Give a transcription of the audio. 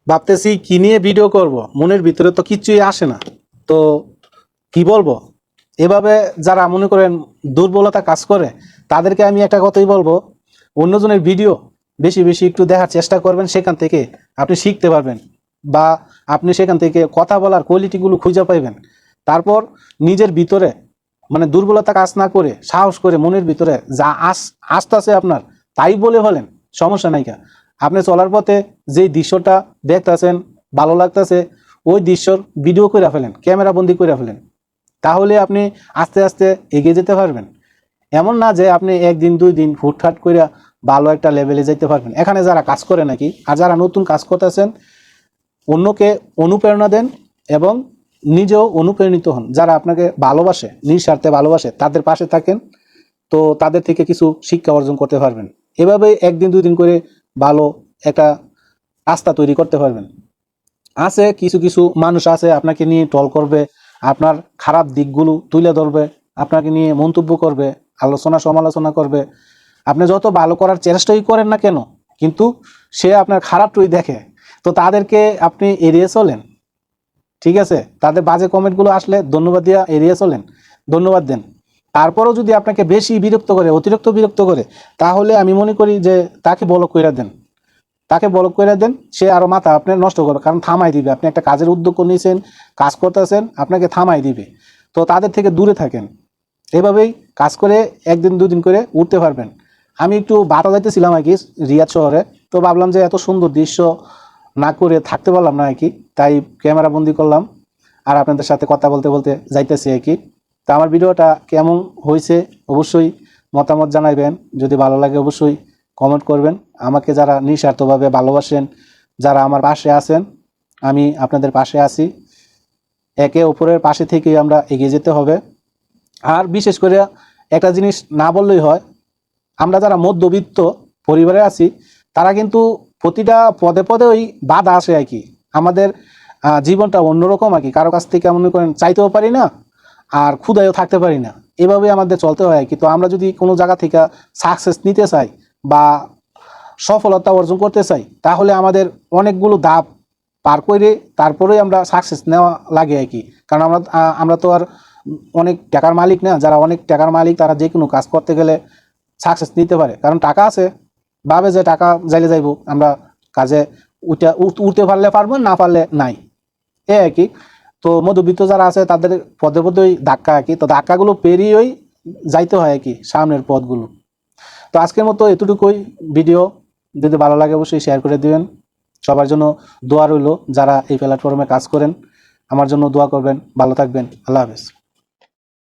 ভাবতেছি কি নিয়ে ভিডিও করব, মনের ভিতরে তো কিছুই আসে না। তো কি বলবো, এভাবে যারা মনে করেন দুর্বলতা কাজ করে তাদেরকে আমি একটা কথাই বলবো, অন্যজনের ভিডিও বেশি বেশি একটু দেখার চেষ্টা করবেন। সেখান থেকে আপনি শিখতে পারবেন বা আপনি সেখান থেকে কথা বলার কোয়ালিটিগুলো খুঁজে পাইবেন। তারপর নিজের ভিতরে মানে দুর্বলতা কাজ না করে সাহস করে মনের ভিতরে যা আসতেছে আপনার তাই বলে ফেলেন, সমস্যা নাই। আপনি চলার পথে যেই দৃশ্যটা দেখতেছেন ভালো লাগতেছে, ওই দৃশ্যর ভিডিও করে ফেলেন, ক্যামেরা বন্দি করে ফেলেন। তাহলে আপনি আস্তে আস্তে এগিয়ে যেতে পারবেন। এমন না যে আপনি একদিন দুই দিন হুটহাট করে ভালো একটা লেভেলে যেতে পারবেন। এখানে যারা কাজ করে নাকি আর যারা নতুন কাজ করতেছেন, অন্যকে অনুপ্রেরণা দেন এবং নিজেও অনুপ্রাণিত হন। যারা আপনাকে ভালোবাসে, নিঃস্বার্থে ভালোবাসে, তাদের পাশে থাকেন, তো তাদের থেকে কিছু শিক্ষা অর্জন করতে পারবেন। এভাবেই একদিন দুই দিন করে ভালো একটা রাস্তা তৈরি করতে পারবেন। আছে কিছু কিছু মানুষ আছে আপনাকে নিয়ে ট্রল করবে, আপনার খারাপ দিকগুলো তুলে ধরবে, আপনাকে নিয়ে মন্তব্য করবে, আলোচনা সমালোচনা করবে। আপনি যত ভালো করার চেষ্টাই করেন না কেন, কিন্তু সে আপনার খারাপটাই দেখে। তো তাদেরকে আপনি এড়িয়ে চলেন, ঠিক আছে? তাদের বাজে কমেন্টগুলো আসলে ধন্যবাদ দিয়া এড়িয়ে চলেন, ধন্যবাদ দেন। তারপরও যদি আপনাকে বেশি বিরক্ত করে, অতিরিক্ত বিরক্ত করে, তাহলে আমি মনে করি যে তাকে ব্লক করে দেন। তাকে ব্লক করে দেন, সে আরো মাথা আপনার নষ্ট করবে, কারণ থামাই দিবে। আপনি একটা কাজের উদ্যোগ নিয়েছেন, কাজ করতেছেন, আপনাকে থামাই দিবে। তো তাদের থেকে দূরে থাকেন। এভাবেই কাজ করে একদিন দুদিন করে উঠতে পারবেন। আমি একটু বাতা যাইতেছিলাম আর কি রিয়াদ শহরে, তো ভাবলাম যে এত সুন্দর দৃশ্য না করে থাকতে পারলাম না আর কি, তাই ক্যামেরা বন্দি করলাম আর আপনাদের সাথে কথা বলতে বলতে যাইতেছি আর কি। তো আমার ভিডিওটা কেমন হয়েছে অবশ্যই মতামত জানাইবেন, যদি ভালো লাগে অবশ্যই কমেন্ট করবেন। আমাকে যারা নিঃস্বার্থভাবে ভালোবাসেন, যারা আমার পাশে আছেন, আমি আপনাদের পাশে আছি। একে অপরের পাশে থেকেই আমরা এগিয়ে যেতে হবে। আর বিশেষ করে একটা জিনিস না বললেই হয়, আমরা যারা মধ্যবিত্ত পরিবারে আছি তারা কিন্তু প্রতিটা পদে পদে ওই বাধা আসে আর কি। আমাদের জীবনটা অন্যরকম আর কি, কারো কাছ থেকে মনে করেন চাইতেও পারি না আর ক্ষুধায়ও থাকতে পারি না, এভাবে আমাদের চলতে হয় আর কি। তো আমরা যদি কোনো জায়গা থেকে সাকসেস নিতে চাই বা সফলতা অর্জন করতে চাই, তাহলে আমাদের অনেকগুলো ধাপ পার করে তারপরেই আমরা সাকসেস নেওয়া লাগে আর কি। কারণ আমরা তো আর অনেক টাকার মালিক না। যারা অনেক টাকার মালিক তারা যে কোনো কাজ করতে গেলে সাকসেস নিতে পারে, কারণ টাকা আছে, ভাবে যে টাকা যাইলে যাইব, আমরা কাজে উঠতে পারলে পারবো, না পারলে নাই, এ আর কি। তো মধ্যবিত্ত যারা আছে তাদের পদে পদে ওই ধাক্কা আর কি, তো ধাক্কাগুলো পেরিয়েই যাইতে হয় আর কি সামনের পথগুলো। তো আজকের মতো এতটুকুই ভিডিও, যদি ভালো লাগে অবশ্যই শেয়ার করে দিবেন। সবার জন্য দোয়া রইল, যারা এই প্ল্যাটফর্মে কাজ করেন আমার জন্য দোয়া করবেন। ভালো থাকবেন, আল্লাহ হাফেজ।